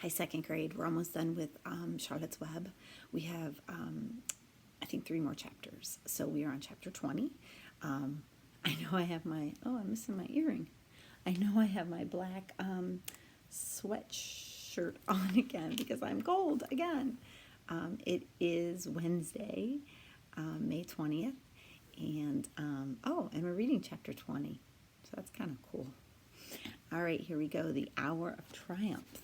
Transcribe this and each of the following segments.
Hi, second grade. We're almost done with Charlotte's Web. We have, I think, 3 more chapters. So we are on chapter 20. I know I have I'm missing my earring. I know I have my black sweatshirt on again because I'm cold again. It is Wednesday, May 20th. And, and we're reading chapter 20. So that's kind of cool. All right, here we go. The Hour of Triumph.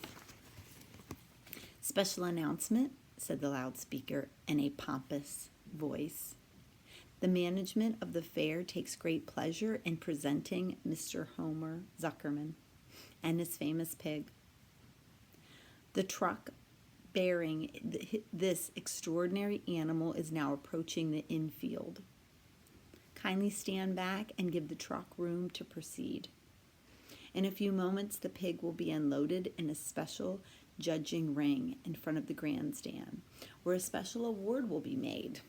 Special announcement, said the loudspeaker in a pompous voice. The management of the fair takes great pleasure in presenting Mr. Homer Zuckerman and his famous pig. The truck bearing this extraordinary animal is now approaching the infield. Kindly stand back and give the truck room to proceed. In a few moments, the pig will be unloaded in a special judging ring in front of the grandstand, where a special award will be made.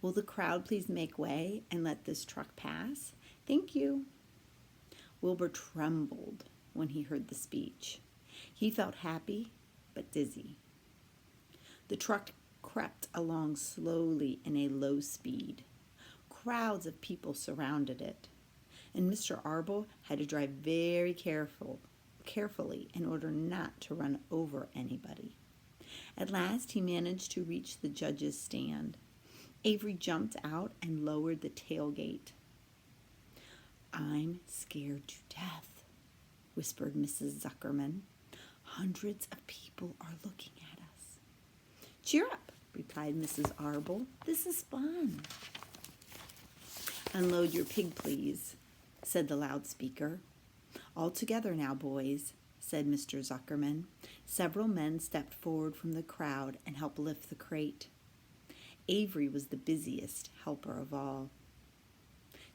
Will the crowd please make way and let this truck pass? Thank you. Wilbur trembled when he heard the speech. He felt happy but dizzy. The truck crept along slowly in a low speed. Crowds of people surrounded it, and Mr. Arble had to drive very carefully in order not to run over anybody. At last he managed to reach the judge's stand. Avery jumped out and lowered the tailgate. I'm scared to death, whispered Mrs. Zuckerman. Hundreds of people are looking at us. Cheer up, replied Mrs. Arble. This is fun. Unload your pig, please, said the loudspeaker. All together now, boys, said Mr. Zuckerman. Several men stepped forward from the crowd and helped lift the crate. Avery was the busiest helper of all.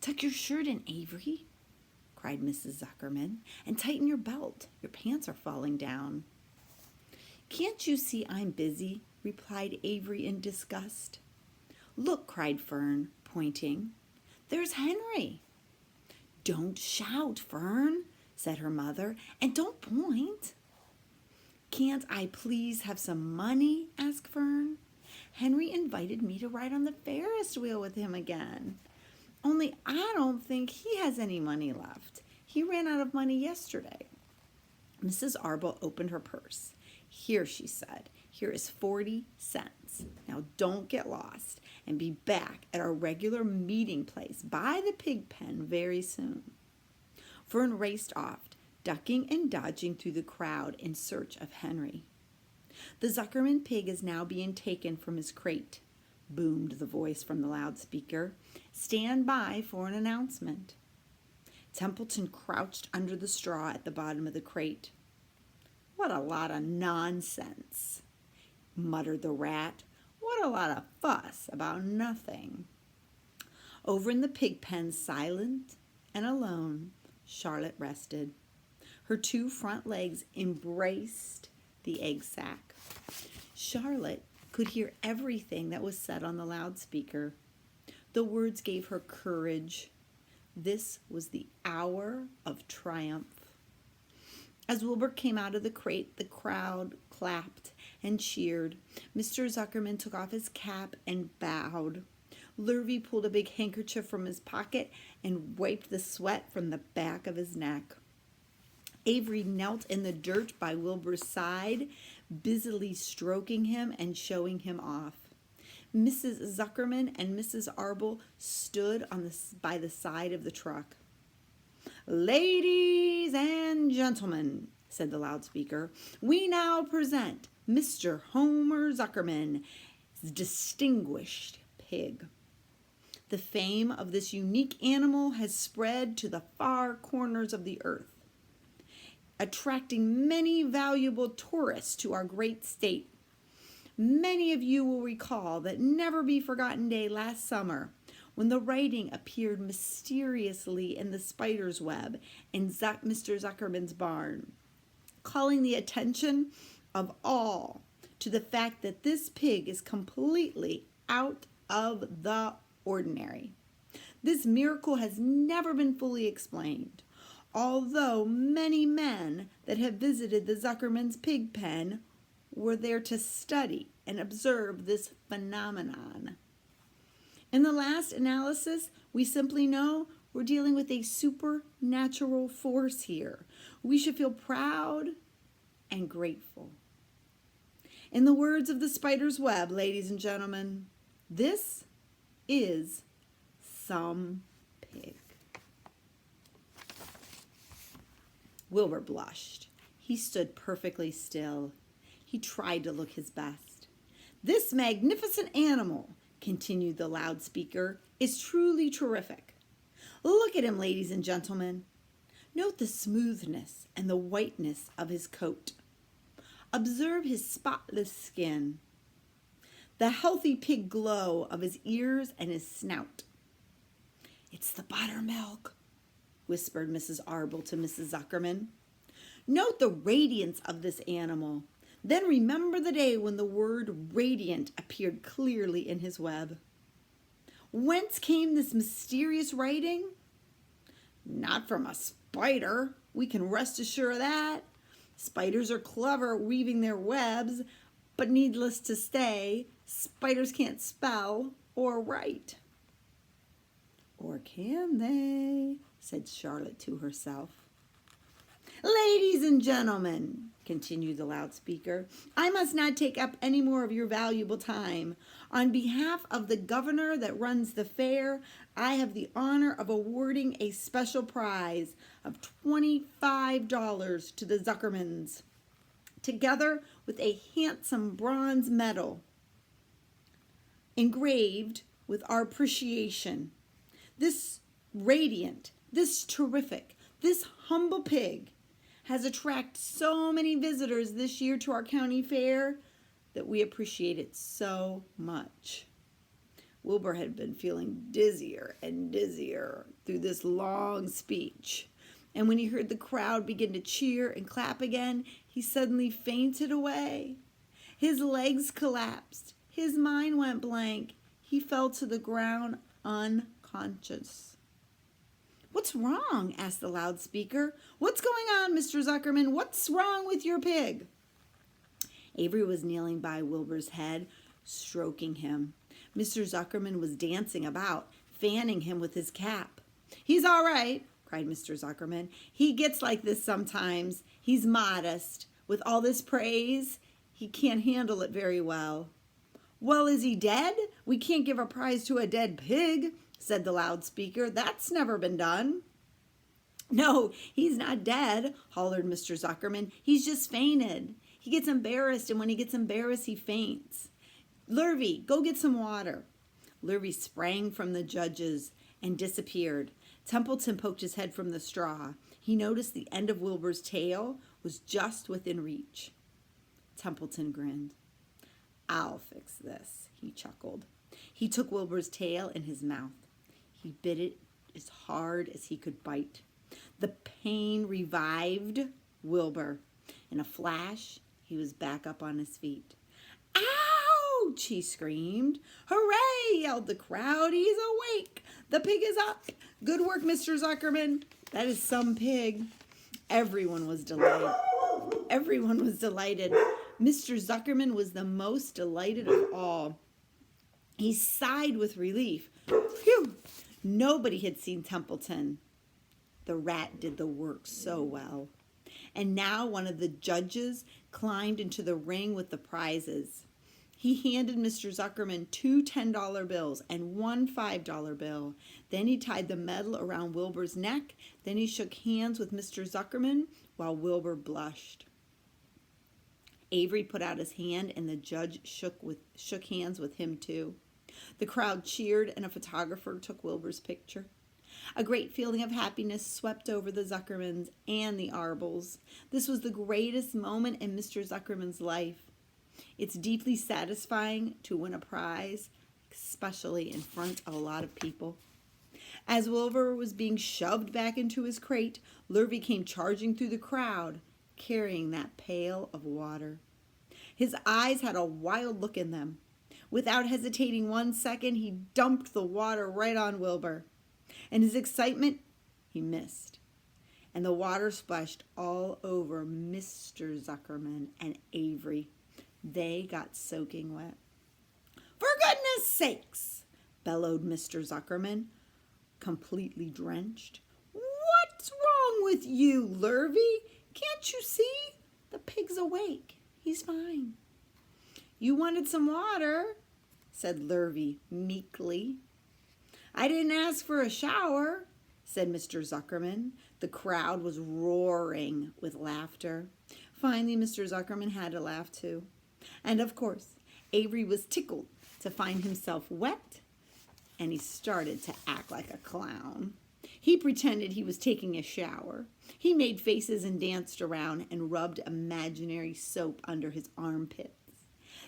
Tuck your shirt in, Avery, cried Mrs. Zuckerman, and tighten your belt. Your pants are falling down. Can't you see I'm busy? Replied Avery in disgust. Look, cried Fern, pointing. There's Henry. Don't shout, Fern, said her mother, and don't point. Can't I please have some money? Asked Fern. Henry invited me to ride on the Ferris wheel with him again. Only I don't think he has any money left. He ran out of money yesterday. Mrs. Arble opened her purse. Here, she said, here is 40 cents. Now don't get lost and be back at our regular meeting place by the pig pen very soon. Fern raced off, ducking and dodging through the crowd in search of Henry. The Zuckerman pig is now being taken from his crate, boomed the voice from the loudspeaker. Stand by for an announcement. Templeton crouched under the straw at the bottom of the crate. What a lot of nonsense, muttered the rat. What a lot of fuss about nothing. Over in the pig pen, silent and alone, Charlotte rested. Her 2 front legs embraced the egg sack. Charlotte could hear everything that was said on the loudspeaker. The words gave her courage. This was the hour of triumph. As Wilbur came out of the crate, the crowd clapped and cheered. Mr. Zuckerman took off his cap and bowed. Lurvy pulled a big handkerchief from his pocket and wiped the sweat from the back of his neck. Avery knelt in the dirt by Wilbur's side, busily stroking him and showing him off. Mrs. Zuckerman and Mrs. Arble stood by the side of the truck. Ladies and gentlemen, said the loudspeaker, we now present Mr. Homer Zuckerman, distinguished pig. The fame of this unique animal has spread to the far corners of the earth, attracting many valuable tourists to our great state. Many of you will recall that never-be-forgotten day last summer when the writing appeared mysteriously in the spider's web in Mr. Zuckerman's barn, calling the attention of all to the fact that this pig is completely out of the ordinary. This miracle has never been fully explained. although many men that have visited the Zuckerman's pig pen were there to study and observe this phenomenon. In the last analysis, we simply know we're dealing with a supernatural force here. We should feel proud and grateful. In the words of the spider's web, ladies and gentlemen, this is some pig. Wilbur blushed. He stood perfectly still. He tried to look his best. This magnificent animal, continued the loudspeaker, is truly terrific. Look at him, ladies and gentlemen. Note the smoothness and the whiteness of his coat. Observe his spotless skin, the healthy pig glow of his ears and his snout. It's the buttermilk, whispered Mrs. Arble to Mrs. Zuckerman. Note the radiance of this animal. Then remember the day when the word radiant appeared clearly in his web. Whence came this mysterious writing? Not from a spider, we can rest assured of that. Spiders are clever weaving their webs, but needless to say, spiders can't spell or write. Or can they? Said Charlotte to herself. Ladies and gentlemen, continued the loudspeaker, I must not take up any more of your valuable time. On behalf of the governor that runs the fair, I have the honor of awarding a special prize of $25 to the Zuckermans, together with a handsome bronze medal engraved with our appreciation. This radiant, this terrific, this humble pig has attracted so many visitors this year to our county fair that we appreciate it so much. Wilbur had been feeling dizzier and dizzier through this long speech, and when he heard the crowd begin to cheer and clap again, he suddenly fainted away. His legs collapsed. His mind went blank. He fell to the ground unconscious. What's wrong? Asked the loudspeaker. What's going on, Mr. Zuckerman? What's wrong with your pig? Avery was kneeling by Wilbur's head, stroking him. Mr. Zuckerman was dancing about, fanning him with his cap. He's all right, cried Mr. Zuckerman. He gets like this sometimes. He's modest. With all this praise, he can't handle it very well. Well, is he dead? We can't give a prize to a dead pig, said the loudspeaker. That's never been done. No, he's not dead, hollered Mr. Zuckerman. He's just fainted. He gets embarrassed, and when he gets embarrassed, he faints. Lurvy, go get some water. Lurvy sprang from the judges and disappeared. Templeton poked his head from the straw. He noticed the end of Wilbur's tail was just within reach. Templeton grinned. I'll fix this, he chuckled. He took Wilbur's tail in his mouth. He bit it as hard as he could bite. The pain revived Wilbur. In a flash, he was back up on his feet. Ouch! He screamed. Hooray! Yelled the crowd. He's awake. The pig is up. Good work, Mr. Zuckerman. That is some pig. Everyone was delighted. Everyone was delighted. Mr. Zuckerman was the most delighted of all. He sighed with relief. Phew! Nobody had seen Templeton. The rat did the work so well. And now one of the judges climbed into the ring with the prizes. He handed Mr. Zuckerman 2 $10 bills and 1 $5 bill. Then he tied the medal around Wilbur's neck. Then he shook hands with Mr. Zuckerman while Wilbur blushed. Avery put out his hand and the judge shook hands with him too. The crowd cheered and a photographer took Wilbur's picture. A great feeling of happiness swept over the Zuckermans and the Arbles. This was the greatest moment in Mr. Zuckerman's life. It's deeply satisfying to win a prize, especially in front of a lot of people. As Wilbur was being shoved back into his crate, Lurvy came charging through the crowd, carrying that pail of water. His eyes had a wild look in them. Without hesitating 1 second, he dumped the water right on Wilbur. In his excitement, he missed. and the water splashed all over Mr. Zuckerman and Avery. They got soaking wet. "For goodness sakes!" bellowed Mr. Zuckerman, completely drenched. "What's wrong with you, Lurvy? Can't you see? The pig's awake. He's fine." "You wanted some water," said Lurvy meekly. "I didn't ask for a shower," said Mr. Zuckerman. The crowd was roaring with laughter. Finally, Mr. Zuckerman had to laugh too. And of course, Avery was tickled to find himself wet, and he started to act like a clown. He pretended he was taking a shower. He made faces and danced around and rubbed imaginary soap under his armpits.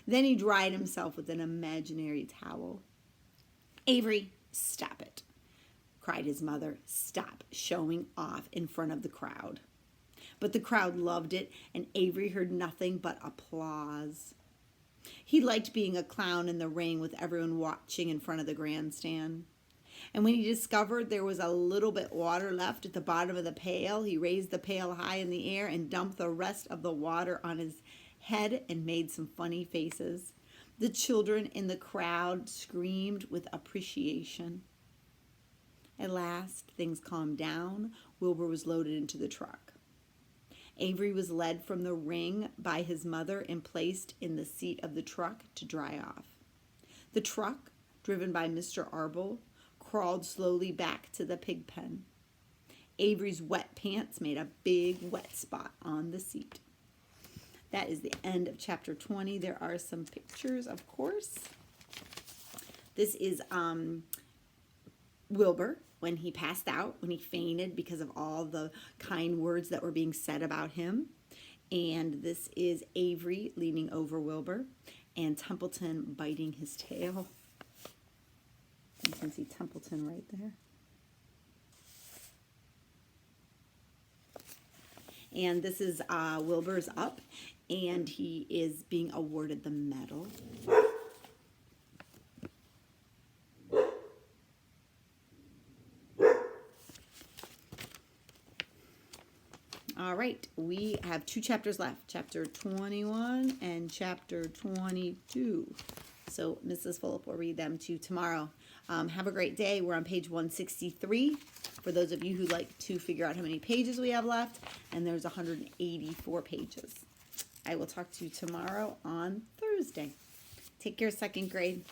Then he dried himself with an imaginary towel. "Avery, stop it," cried his mother. "Stop showing off in front of the crowd." But the crowd loved it, and Avery heard nothing but applause. He liked being a clown in the ring with everyone watching in front of the grandstand. And when he discovered there was a little bit water left at the bottom of the pail, he raised the pail high in the air and dumped the rest of the water on his head and made some funny faces. The children in the crowd screamed with appreciation. At last, things calmed down. Wilbur was loaded into the truck. Avery was led from the ring by his mother and placed in the seat of the truck to dry off. The truck, driven by Mr. Arble, crawled slowly back to the pig pen. Avery's wet pants made a big wet spot on the seat. That is the end of chapter 20. There are some pictures, of course. This is Wilbur when he passed out, when he fainted because of all the kind words that were being said about him. And this is Avery leaning over Wilbur and Templeton biting his tail. You can see Templeton right there. And this is Wilbur's up, and he is being awarded the medal. All right, we have 2 chapters left, chapter 21 and chapter 22. So Mrs. Fulop will read them to you tomorrow. Have a great day. We're on page 163 for those of you who like to figure out how many pages we have left, and there's 184 pages. I will talk to you tomorrow on Thursday. Take care, second grade.